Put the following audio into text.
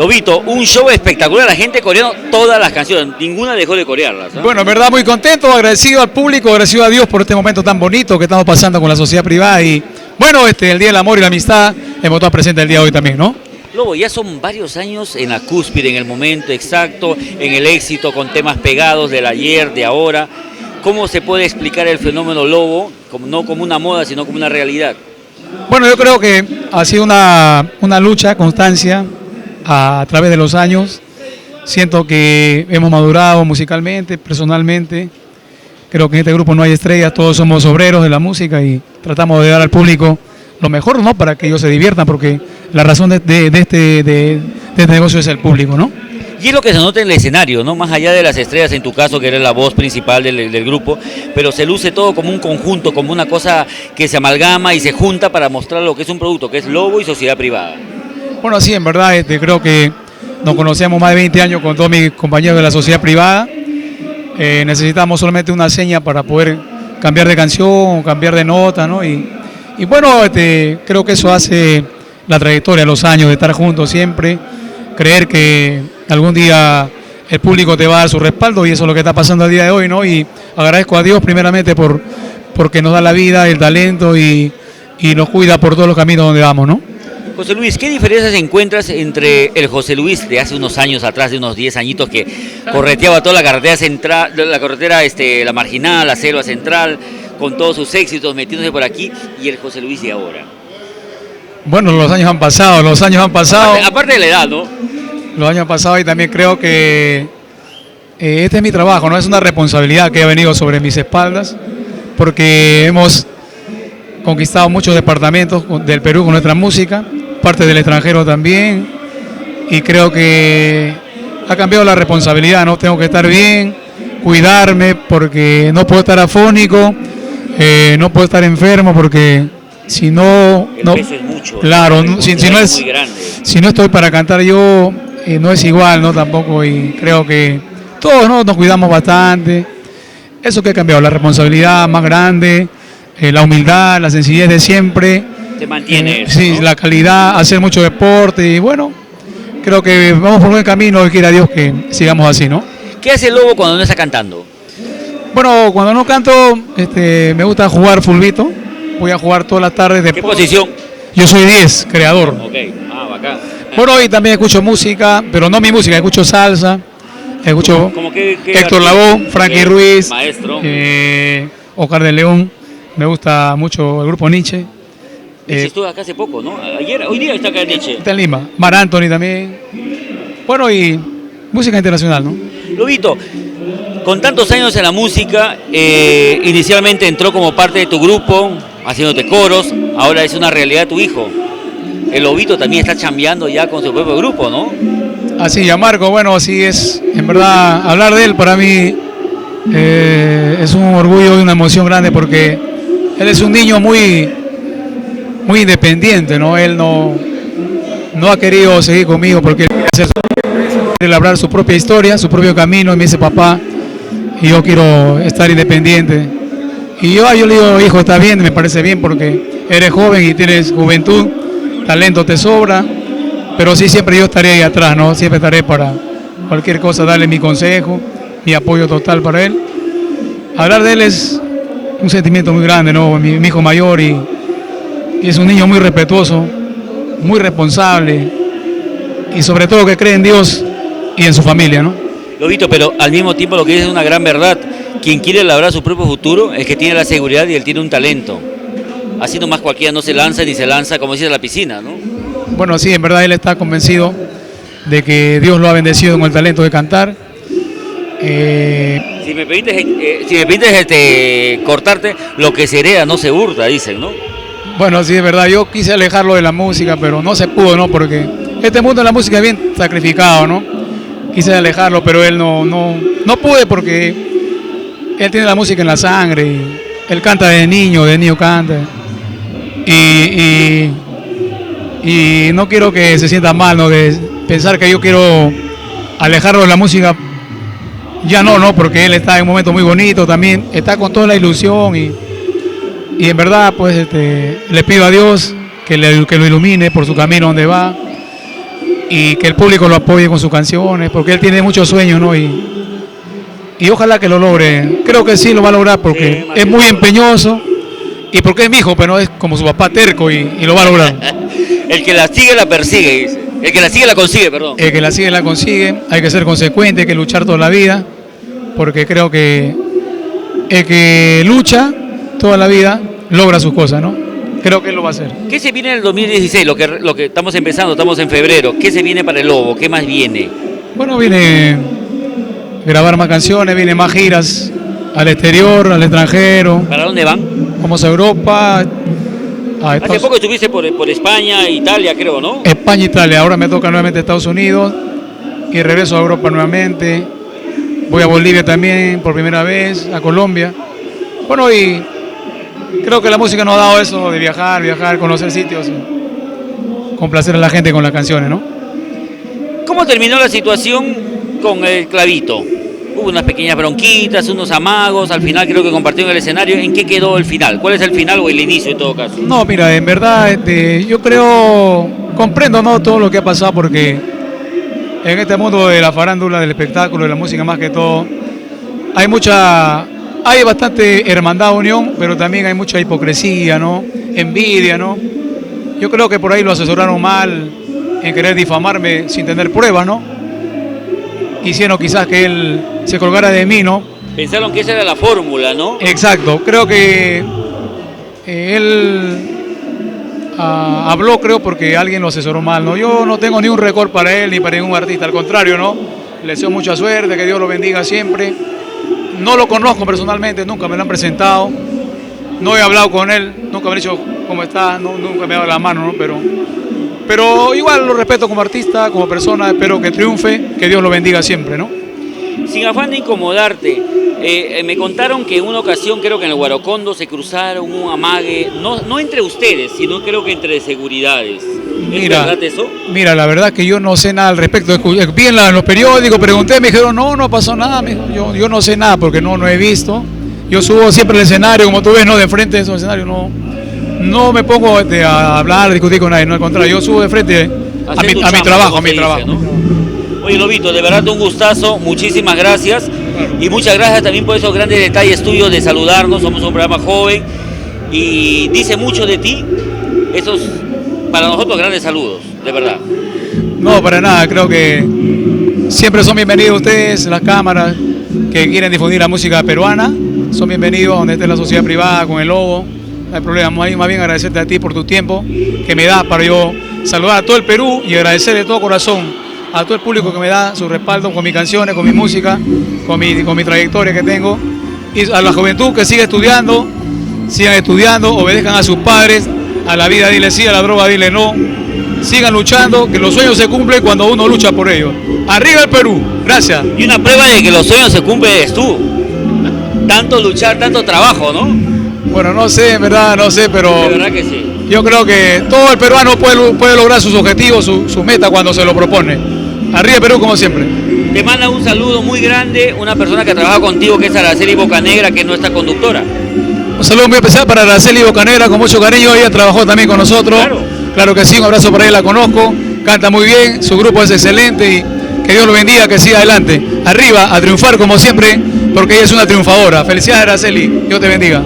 Lobito, un show espectacular, la gente coreando todas las canciones, ninguna dejó de corearlas, ¿eh? Bueno, en verdad muy contento, agradecido al público, agradecido a Dios por este momento tan bonito que estamos pasando con la sociedad privada y bueno, el Día del Amor y la Amistad, hemos estado presentes el día de hoy también, ¿no? Lobo, ya son varios años en la cúspide, en el momento exacto, en el éxito, con temas pegados del ayer, de ahora. ¿Cómo se puede explicar el fenómeno Lobo, no como una moda, sino como una realidad? Bueno, yo creo que ha sido una lucha, constancia, a través de los años. Siento que hemos madurado musicalmente, personalmente. Creo que en este grupo no hay estrellas, todos somos obreros de la música y tratamos de dar al público lo mejor, ¿no? Para que ellos se diviertan, porque la razón de este negocio es el público, ¿no? Y es lo que se nota en el escenario, ¿no? Más allá de las estrellas, en tu caso, que eres la voz principal del grupo, pero se luce todo como un conjunto, como una cosa que se amalgama y se junta para mostrar lo que es un producto, que es Lobo y sociedad privada. Bueno, sí, en verdad, creo que nos conocemos más de 20 años con todos mis compañeros de la sociedad privada. Necesitamos solamente una seña para poder cambiar de canción, cambiar de nota, ¿no? Y bueno, creo que eso hace la trayectoria, los años de estar juntos siempre, creer que algún día el público te va a dar su respaldo y eso es lo que está pasando el día de hoy, ¿no? Y agradezco a Dios primeramente porque nos da la vida, el talento y nos cuida por todos los caminos donde vamos, ¿no? José Luis, ¿qué diferencias encuentras entre el José Luis de hace unos años atrás, de unos 10 añitos, que correteaba toda la carretera central, la marginal, la selva central, con todos sus éxitos, metiéndose por aquí, y el José Luis de ahora? Bueno, los años han pasado. Aparte de la edad, ¿no? Los años han pasado y también creo que este es mi trabajo, ¿no? Es una responsabilidad que ha venido sobre mis espaldas, porque hemos conquistado muchos departamentos del Perú con nuestra música, parte del extranjero también, y creo que ha cambiado la responsabilidad, ¿no? Tengo que estar bien, cuidarme, porque no puedo estar afónico, no puedo estar enfermo, porque si no... El peso es mucho. Claro, ¿no? Si no estoy para cantar yo, no es igual, ¿no? Tampoco, y creo que todos, ¿no? Nos cuidamos bastante. Eso que ha cambiado, la responsabilidad más grande, la humildad, la sencillez de siempre. Te mantiene eso, sí, ¿no? La calidad, hacer mucho deporte y bueno, creo que vamos por buen camino y quiera Dios que sigamos así, ¿no? ¿Qué hace el Lobo cuando no está cantando? Bueno, cuando no canto, me gusta jugar fulbito. Voy a jugar todas las tardes. ¿Qué posición? Yo soy 10, creador. Ok, bacán. Bueno, y también escucho música, pero no mi música, escucho salsa, escucho Héctor Lavoe, Frankie Ruiz, maestro, Oscar de León. Me gusta mucho el grupo Nietzsche. Estuvo acá hace poco, ¿no? Hoy día está acá en Nietzsche. Está en Lima. Mar Anthony también. Bueno, y música internacional, ¿no? Lobito, con tantos años en la música, inicialmente entró como parte de tu grupo, haciéndote coros, ahora es una realidad tu hijo. El Lobito también está chambeando ya con su propio grupo, ¿no? Así, ya Marco, bueno, sí es, en verdad, hablar de él para mí es un orgullo y una emoción grande porque él es un niño muy independiente, ¿no? Él no ha querido seguir conmigo porque quiere labrar su propia historia, su propio camino, y me dice, papá, y yo quiero estar independiente. Y yo le digo, hijo, está bien, me parece bien porque eres joven y tienes juventud, talento te sobra, pero sí siempre yo estaré ahí atrás, ¿no? Siempre estaré para cualquier cosa, darle mi consejo, mi apoyo total para él. Hablar de él es un sentimiento muy grande, ¿no? Mi hijo mayor y es un niño muy respetuoso, muy responsable y sobre todo que cree en Dios y en su familia, ¿no? Lobito, pero al mismo tiempo lo que dice es una gran verdad. Quien quiere labrar su propio futuro es que tiene la seguridad y él tiene un talento. Así nomás cualquiera no se lanza ni se lanza, como dice, a la piscina, ¿no? Bueno, sí, en verdad él está convencido de que Dios lo ha bendecido con el talento de cantar. Si me permites cortarte, lo que se hereda no se hurta, dicen, ¿no? Bueno, sí, es verdad, yo quise alejarlo de la música, pero no se pudo, ¿no? Porque este mundo de la música es bien sacrificado, ¿no? Quise alejarlo, pero él no pude porque él tiene la música en la sangre y él canta de niño canta. Y no quiero que se sienta mal, ¿no? De pensar que yo quiero alejarlo de la música. Ya no, porque él está en un momento muy bonito también, está con toda la ilusión y en verdad pues le pido a Dios que lo ilumine por su camino donde va y que el público lo apoye con sus canciones, porque él tiene muchos sueños, ¿no? Y ojalá que lo logre. Creo que sí lo va a lograr porque Sí, es muy empeñoso y porque es mi hijo, pero no es como su papá terco y lo va a lograr. El que la sigue la persigue, dice. El que la sigue la consigue, perdón. El que la sigue la consigue, hay que ser consecuente, hay que luchar toda la vida, porque creo que el que lucha toda la vida logra sus cosas, ¿no? Creo que él lo va a hacer. ¿Qué se viene en el 2016? Lo que estamos empezando, estamos en febrero. ¿Qué se viene para el Lobo? ¿Qué más viene? Bueno, viene grabar más canciones, viene más giras al exterior, al extranjero. ¿Para dónde van? Vamos a Europa, a Hace poco estuviste por España, Italia, creo, ¿no? España, Italia. Ahora me toca nuevamente Estados Unidos y regreso a Europa nuevamente. Voy a Bolivia también por primera vez, a Colombia. Bueno, y creo que la música nos ha dado eso de viajar, conocer sitios, complacer a la gente con las canciones, ¿no? ¿Cómo terminó la situación con el Clavito? Hubo unas pequeñas bronquitas, unos amagos, al final creo que compartieron el escenario. ¿En qué quedó el final? ¿Cuál es el final o el inicio en todo caso? No, mira, en verdad yo creo, comprendo, ¿no?, todo lo que ha pasado, porque en este mundo de la farándula, del espectáculo, de la música más que todo, hay bastante hermandad, unión, pero también hay mucha hipocresía, ¿no? Envidia, ¿no? Yo creo que por ahí lo asesoraron mal en querer difamarme sin tener pruebas, ¿no? Quisieron quizás que él se colgara de mí, ¿no? Pensaron que esa era la fórmula, ¿no? Exacto, creo que él habló, creo, porque alguien lo asesoró mal, ¿no? Yo no tengo ni un récord para él ni para ningún artista, al contrario, ¿no? Le deseo mucha suerte, que Dios lo bendiga siempre. No lo conozco personalmente, nunca me lo han presentado, no he hablado con él, nunca me han dicho cómo está, nunca me ha dado la mano, ¿no? Pero igual lo respeto como artista, como persona, espero que triunfe, que Dios lo bendiga siempre, ¿no? Sin afán de incomodarte, me contaron que en una ocasión, creo que en el Guarocondo, se cruzaron un amague, no entre ustedes, sino creo que entre seguridades. ¿Es verdad eso? Mira, la verdad que yo no sé nada al respecto. Vi en los periódicos, pregunté, me dijeron, no pasó nada. Yo no sé nada porque no he visto. Yo subo siempre al escenario, como tú ves, no de frente de esos escenarios, no me pongo a hablar, a discutir con nadie, no, al contrario, yo subo de frente a mi trabajo. ¿No? Oye, Lobito, de verdad un gustazo, muchísimas gracias. Y muchas gracias también por esos grandes detalles tuyos de saludarnos, somos un programa joven y dice mucho de ti, esos para nosotros grandes saludos, de verdad. No, para nada, creo que siempre son bienvenidos ustedes, las cámaras que quieren difundir la música peruana, son bienvenidos donde esté la sociedad privada, con el Lobo, no hay problema, más bien agradecerte a ti por tu tiempo que me das para yo saludar a todo el Perú y agradecer de todo corazón a todo el público que me da su respaldo con mis canciones, con mi música, con mi trayectoria que tengo, y a la juventud que sigan estudiando, obedezcan a sus padres, a la vida dile sí, a la droga dile no, sigan luchando, que los sueños se cumplen cuando uno lucha por ellos. ¡Arriba el Perú! Gracias. Y una prueba de que los sueños se cumplen es tú. Tanto luchar, tanto trabajo, ¿no? Bueno, no sé, en verdad, no sé, pero de verdad que sí. Yo creo que todo el peruano puede lograr sus objetivos, su meta cuando se lo propone. Arriba Perú, como siempre. Te manda un saludo muy grande una persona que trabaja contigo, que es Araceli Bocanegra, que es nuestra conductora. Un saludo muy especial para Araceli Bocanegra, con mucho cariño. Ella trabajó también con nosotros. Claro que sí, un abrazo para ella, la conozco. Canta muy bien, su grupo es excelente y que Dios lo bendiga, que siga adelante. Arriba, a triunfar como siempre, porque ella es una triunfadora. Felicidades, Araceli. Dios te bendiga.